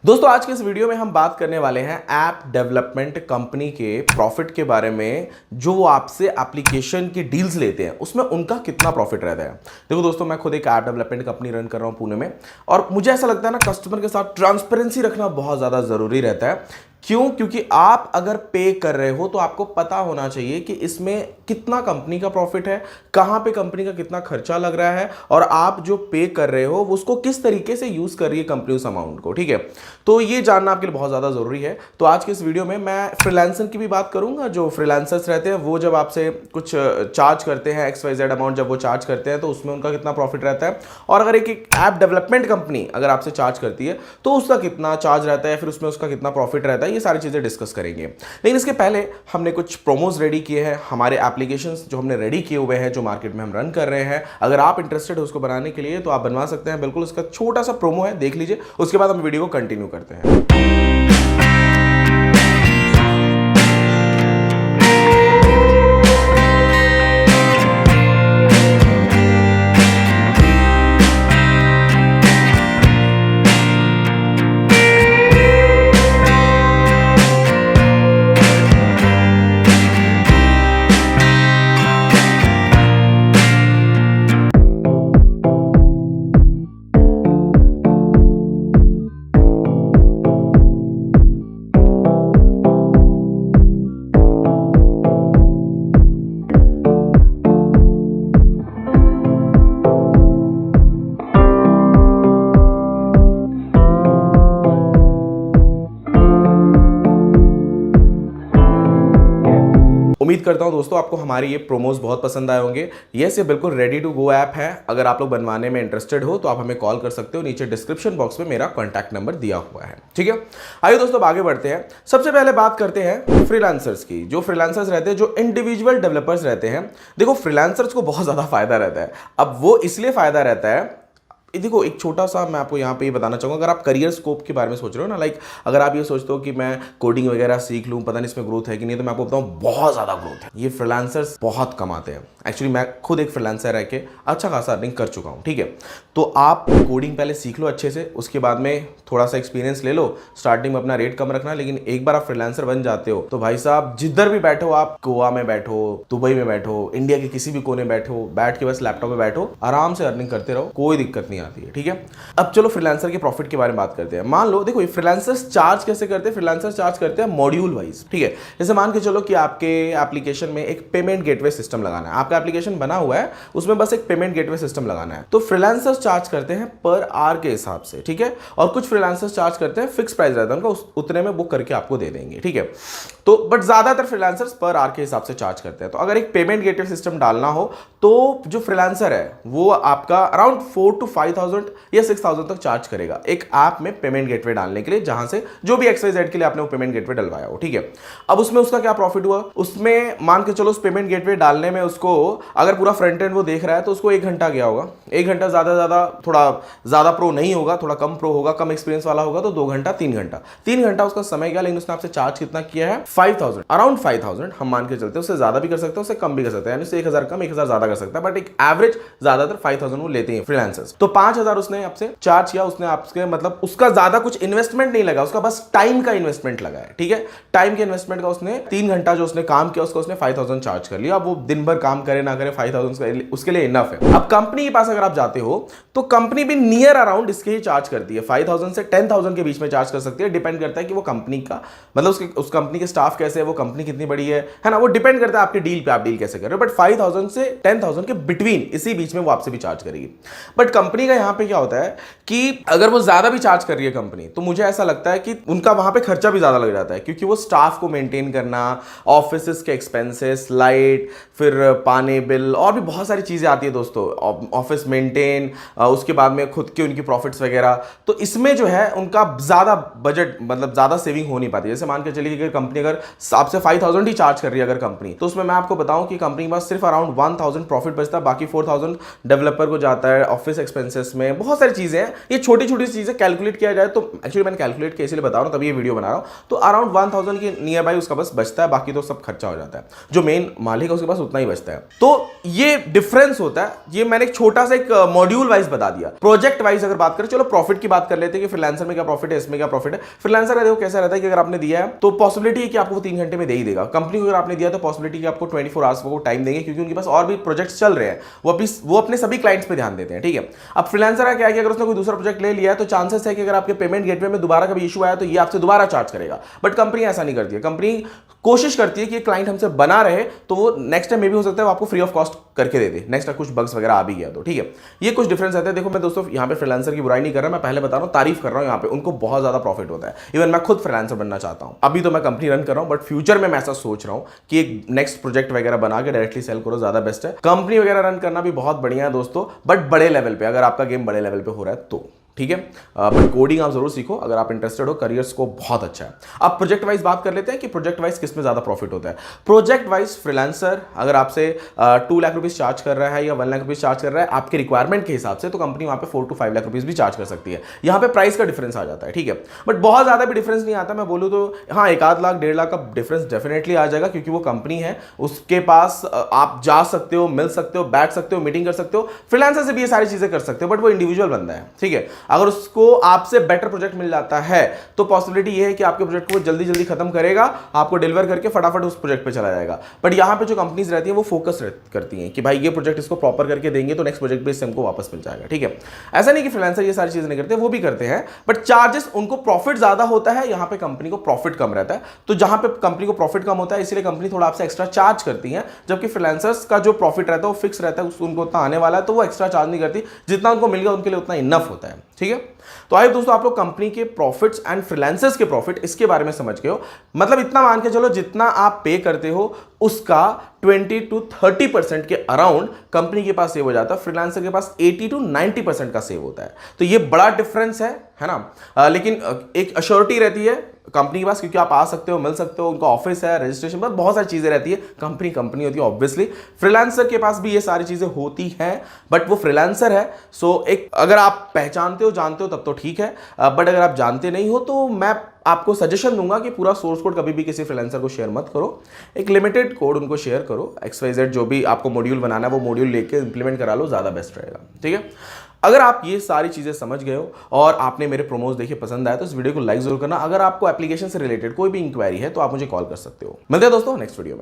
दोस्तों आज के इस वीडियो में हम बात करने वाले हैं ऐप डेवलपमेंट कंपनी के प्रॉफिट के बारे में। जो वो आपसे एप्लीकेशन की डील्स लेते हैं उसमें उनका कितना प्रॉफिट रहता है। देखो दोस्तों, मैं खुद एक ऐप डेवलपमेंट कंपनी रन कर रहा हूं पुणे में, और मुझे ऐसा लगता है ना, कस्टमर के साथ ट्रांसपेरेंसी रखना बहुत ज़्यादा ज़रूरी रहता है। क्यों? क्योंकि आप अगर पे कर रहे हो तो आपको पता होना चाहिए कि इसमें कितना कंपनी का प्रॉफिट है, कहां पे कंपनी का कितना खर्चा लग रहा है, और आप जो पे कर रहे हो उसको किस तरीके से यूज कर रही है कंपनी उस अमाउंट को। ठीक है, तो ये जानना आपके लिए बहुत ज्यादा जरूरी है। तो आज के इस वीडियो में मैं फ्रीलांसर की भी बात करूंगा। जो फ्रीलांसर्स रहते हैं वो जब आपसे कुछ चार्ज करते हैं, XYZ अमाउंट जब वो चार्ज करते हैं तो उसमें उनका कितना प्रॉफिट रहता है, और अगर एक ऐप डेवलपमेंट कंपनी अगर आपसे चार्ज करती है तो उसका कितना चार्ज रहता है, फिर उसमें उसका कितना प्रॉफिट रहता है, ये सारी चीजें डिस्कस करेंगे। लेकिन इसके पहले हमने कुछ प्रोमोज रेडी किए हैं, हमारे एप्लीकेशंस जो हमने रेडी किए हुए हैं, जो मार्केट में हम रन कर रहे हैं। अगर आप इंटरेस्टेड हो उसको बनाने के लिए तो आप बनवा सकते हैं, बिल्कुल। उसका छोटा सा प्रोमो है, देख लीजिए, उसके बाद हम वीडियो को कंटिन्यू करते हैं। उम्मीद करता हूं दोस्तों आपको हमारे ये प्रोमोज बहुत पसंद आए होंगे। ये बिल्कुल रेडी टू गो ऐप है। अगर आप लोग बनवाने में इंटरेस्टेड हो तो आप हमें कॉल कर सकते हो, नीचे डिस्क्रिप्शन बॉक्स में मेरा कॉन्टैक्ट नंबर दिया हुआ है। ठीक है, आइए दोस्तों अब आगे बढ़ते हैं। सबसे पहले बात करते हैं फ्रीलांसर्स की। जो फ्रीलांसर्स रहते हैं, जो इंडिविजुअल डेवलपर्स रहते हैं, देखो फ्रीलांसर्स को बहुत ज्यादा फायदा रहता है। अब वो इसलिए फायदा रहता है, देखो एक छोटा सा मैं आपको यहाँ पे ये बताना चाहूँगा। अगर आप करियर स्कोप के बारे में सोच रहे हो ना, लाइक अगर आप ये सोचते हो कि मैं कोडिंग वगैरह सीख लूँ, पता नहीं इसमें ग्रोथ है कि नहीं, तो मैं आपको बताऊँ बहुत ज़्यादा ग्रोथ है। ये फ्रीलांसर्स बहुत कमाते हैं। एक्चुअली मैं खुद एक फ्रीलांसर रह के अच्छा खासा अर्निंग कर चुका हूँ। ठीक है, तो आप कोडिंग पहले सीख लो अच्छे से, उसके बाद में थोड़ा सा एक्सपीरियंस ले लो। स्टार्टिंग में अपना रेट कम रखना, लेकिन एक बार आप फ्रीलांसर बन जाते हो तो भाई साहब जिधर भी बैठो, आप गोवा में बैठो, दुबई में बैठो, इंडिया के किसी भी कोने बैठो, बैठ के बस लैपटॉप में बैठो, आराम से अर्निंग करते रहो, कोई दिक्कत नहीं आती है। ठीक है, अब चलो फ्रीलांसर के प्रॉफिट के बारे में बात करते हैं। मान लो, देखो फ्रीलांसर्स चार्ज कैसे करते हैं? फ्रीलांसर्स चार्ज करते हैं मॉड्यूल वाइज। ठीक है, जैसे मान के चलो कि आपके एप्लीकेशन में एक पेमेंट गेटवे सिस्टम लगाना है। आपका एप्लीकेशन बना हुआ है, उसमें बस एक पेमेंट गेटवे सिस्टम लगाना है, तो फ्रीलांसर्स चार्ज करते हैं पर आवर के हिसाब से। ठीक है, और कुछ फ्रीलांसर्स चार्ज करते हैं, फिक्स प्राइस रहता है उनका, उतने में बुक करके आपको दे देंगे। ठीक है, तो बट ज्यादातर फ्रीलांसर्स पर आवर के हिसाब से चार्ज करते हैं। तो अगर एक पेमेंट गेटवे सिस्टम डालना हो तो जो फ्रीलांसर है वो आपका अराउंड 4 to 5,000 या 6,000 तक चार्ज करेगा एक ऐप में पेमेंट गेटवे डालने के लिए, जहां से जो भी XYZ के लिए आपने वो पेमेंट गेटवे डलवाया हो। ठीक है, अब उसमें उसका क्या प्रॉफिट हुआ? उसमें मान के चलो उस पेमेंट गेटवे डालने में उसको, अगर पूरा फ्रंट एंड वो देख रहा है तो उसको 1 घंटा गया होगा। 1 घंटा ज्यादा थोड़ा ज्यादा प्रो नहीं होगा, थोड़ा कम प्रो होगा, कम एक्सपीरियंस वाला होगा तो 2 घंटा 3 घंटा उसका समय गया। लेकिन उसने आपसे चार्ज कितना किया है? 5,000, अराउंड 5,000। हम मान के चलते हैं, उससे ज्यादा भी कर सकते हैं, उससे कम भी कर सकते हैं, यानी उससे 1,000 कम 1,000 ज्यादा कर सकता है, बट एक एवरेज ज्यादातर 5,000 वो लेते हैं फ्रीलांसर्स। तो 5,000 उसने आपसे चार्ज किया, उसने आपके मतलब उसका ज्यादा कुछ इन्वेस्टमेंट नहीं लगा, उसका बस टाइम का इन्वेस्टमेंट लगा है। ठीक है, टाइम के इन्वेस्टमेंट का उसने 3 घंटा जो उसने काम किया उसको उसने 5,000 चार्ज कर लिया। अब वो दिन भर काम करे ना करे, 5,000 उसके लिए इनफ है। अब कंपनी के पास अगर आप जाते हो तो कंपनी भी नियर अराउंड इसके ही चार्ज करती है, 5,000 से 10,000 के बीच में चार्ज कर सकती है। डिपेंड करता है कि वो कंपनी का मतलब उस कंपनी के स्टाफ कैसे है, वो कंपनी कितनी बड़ी है ना, वो डिपेंड करता है आपके डील पे, आप डील कैसे कर रहे हो। बट 5,000 से 10,000 के बिटवीन, इसी बीच में वो आपसे भी चार्ज करेगी। बट कंपनी का यहां पे क्या होता है कि अगर वो ज्यादा भी चार्ज कर रही है कंपनी, तो मुझे ऐसा लगता है कि उनका वहां पे खर्चा भी ज्यादा लग जाता है, क्योंकि वो स्टाफ को मेंटेन करना, ऑफिस के एक्सपेंसेस, लाइट, फिर पानी बिल, और भी बहुत सारी चीजें आती है दोस्तों, ऑफिस मेंटेन, उसके बाद में खुद के उनकी प्रॉफिट्स वगैरह। तो इसमें जो है उनका ज्यादा बजट, मतलब ज्यादा सेविंग हो नहीं पाती। जैसे मान के चलिए कि कंपनी अगर आपसे 5,000 ही चार्ज कर रही है अगर कंपनी, तो उसमें मैं आपको बताऊं कि कंपनी के पास सिर्फ अराउंड 1,000 प्रॉफिट बचता है, बाकी 4,000 डेवलपर को जाता है, ऑफिस एक्सपेंसेस एक्सपेंसेस में, बहुत सारी चीजें हैं। ये छोटी छोटी चीजें कैलकुलेट किया जाए तो, एक्चुअली मैंने कैलकुलेट किया इसलिए बता रहा हूँ, तभी ये वीडियो बना रहा हूँ, तो अराउंड 1000 के नियर बाई उसका बस बचता है, बाकी तो सब खर्चा हो जाता है। जो मेन मालिक है उसके पास उतना ही बचता है। तो ये डिफरेंस होता है। ये मैंने एक छोटा सा एक मॉड्यूल वाइज बता दिया। प्रोजेक्ट वाइज अगर बात करें, चलो प्रॉफिट की बात कर लेते हैं कि फ्रीलांसर में क्या प्रॉफिट है, इसमें क्या प्रॉफिट है। फ्रीलांसर का देखो कैसा रहता है कि अगर आपने दिया है तो पॉसिबिलिटी है कि आपको 3 घंटे में दे ही देगा। कंपनी को अगर आपने दिया तो पॉसिबिलिटी कि आपको 24 आवर्स को टाइम देंगे, क्योंकि उनके पास और भी प्रोजेक्ट्स चल रहे हैं, वो अपने सभी क्लाइंट्स पे ध्यान देते हैं, ठीक है। अब फ्रीलांसर का क्या है कि अगर उसने कोई दूसरा प्रोजेक्ट ले लिया है तो चांसेस है कि अगर आपके पेमेंट गेटवे में दोबारा कभी इशू आया तो ये आपसे दोबारा चार्ज करेगा। बट कंपनी ऐसा नहीं करती है। कंपनी कोशिश करती है कि क्लाइंट हमसे बना रहे तो वो नेक्स्ट टाइम में भी हो सकता है वो आपको फ्री ऑफ कॉस्ट करके दे दे, नेक्स्ट टाइम कुछ बग्स वगैरह आ भी गया तो, ठीक है। ये कुछ डिफरेंस रहता है। देखो मैं दोस्तों यहाँ पे फ्रीलांसर की बुराई नहीं कर रहा, मैं पहले बता रहा हूँ, तारीफ कर रहा हूँ। यहाँ पे उनको बहुत ज्यादा प्रॉफिट होता है। इवन मैं खुद फ्रीलांसर बनना चाहता हूँ। अभी तो मैं कंपनी रन कर रहा हूँ, बट फ्यूचर में मैं ऐसा सोच रहा हूँ कि एक नेक्स्ट प्रोजेक्ट वगैरह बना के डायरेक्टली सेल करो, ज्यादा बेस्ट है। कंपनी वगैरह रन करना भी बहुत बढ़िया है दोस्तों, बट बड़े लेवल पे, अगर आपका गेम बड़े लेवल पे हो रहा है तो, ठीक है। बट कोडिंग आप जरूर सीखो अगर आप इंटरेस्टेड हो, करियर को बहुत अच्छा है। अब प्रोजेक्ट वाइज बात कर लेते हैं कि प्रोजेक्ट वाइज किस में ज्यादा प्रॉफिट होता है। प्रोजेक्ट वाइज फ्रीलांसर अगर आपसे 2 लाख रुपीज चार्ज कर रहा है या 1 लाख रुपीज चार्ज कर रहा है आपके रिक्वायरमेंट के हिसाब से, तो कंपनी वहां पे 4 to 5 लाख रुपीज भी चार्ज कर सकती है। यहां पे प्राइस का डिफरेंस आ जाता है, ठीक है। बट बहुत ज्यादा भी डिफरेंस नहीं आता। मैं बोलूं तो हाँ, 1 लाख 1.5 लाख का डिफरेंस डेफिनेटली आ जाएगा, क्योंकि वो कंपनी है, उसके पास आप जा सकते हो, मिल सकते हो, बैठ सकते हो, मीटिंग कर सकते हो। फ्रीलांसर से भी ये सारी चीजें कर सकते हो, बट वो इंडिविजुअल बंदा है, ठीक है। अगर उसको आपसे बेटर प्रोजेक्ट मिल जाता है तो पॉसिबिलिटी ये है कि आपके प्रोजेक्ट को जल्दी जल्दी खत्म करेगा, आपको डिलीवर करके फटाफट उस प्रोजेक्ट पे चला जाएगा। बट यहां पे जो कंपनीज रहती है वो फोकस करती हैं कि भाई ये प्रोजेक्ट इसको प्रॉपर करके देंगे तो नेक्स्ट प्रोजेक्ट पे इससे हमको वापस मिल जाएगा, ठीक है। ऐसा नहीं कि फ्रीलांसर ये सारी चीजें नहीं करते, वो भी करते हैं, बट चार्जेस उनको प्रॉफिट ज्यादा होता है, यहां पे कंपनी को प्रॉफिट कम रहता है। तो जहां पे कंपनी को प्रॉफिट कम होता है इसलिए कंपनी थोड़ा आपसे एक्स्ट्रा चार्ज करती है, जबकि फ्रीलांसर्स का जो प्रॉफिट रहता है वो फिक्स रहता है, उनको उतना आने वाला है, तो वो एक्स्ट्रा चार्ज नहीं करती। जितना उनको मिल गया उनके लिए उतना इनफ होता है, ठीक है। तो आइए दोस्तों, आप लोग कंपनी के प्रॉफिट्स एंड फ्रीलांसर्स के प्रॉफिट इसके बारे में समझ गए हो। मतलब इतना मान के चलो, जितना आप पे करते हो उसका 20 to 30% के अराउंड कंपनी के पास सेव हो जाता है, फ्रीलांसर के पास 80 to 90% का सेव होता है। तो ये बड़ा डिफरेंस है ना। लेकिन एक अश्योरिटी रहती है कंपनी के पास, क्योंकि आप आ सकते हो, मिल सकते हो, उनका ऑफिस है, रजिस्ट्रेशन पर बहुत सारी चीजें रहती है। कंपनी होती है ऑब्वियसली। फ्रीलांसर के पास भी ये सारी चीजें होती हैं, बट वो फ्रीलांसर है। सो एक अगर आप पहचानते हो, जानते हो, तब तो ठीक है, बट अगर आप जानते नहीं हो तो मैं आपको सजेशन दूंगा कि पूरा सोर्स कोड कभी भी किसी फ्रीलांसर को शेयर मत करो। एक लिमिटेड कोड उनको शेयर करो। XYZ जो भी आपको मॉड्यूल बनाना है वो मॉड्यूल लेके इंप्लीमेंट करा लो, ज्यादा बेस्ट रहेगा, ठीक है। अगर आप ये सारी चीजें समझ गए हो और आपने मेरे प्रोमोज देखे पसंद आए तो इस वीडियो को लाइक जरूर करना। अगर आपको एप्लीकेशन से रिलेटेड कोई भी इंक्वायरी है तो आप मुझे कॉल कर सकते हो। मिलते हैं दोस्तों नेक्स्ट वीडियो में।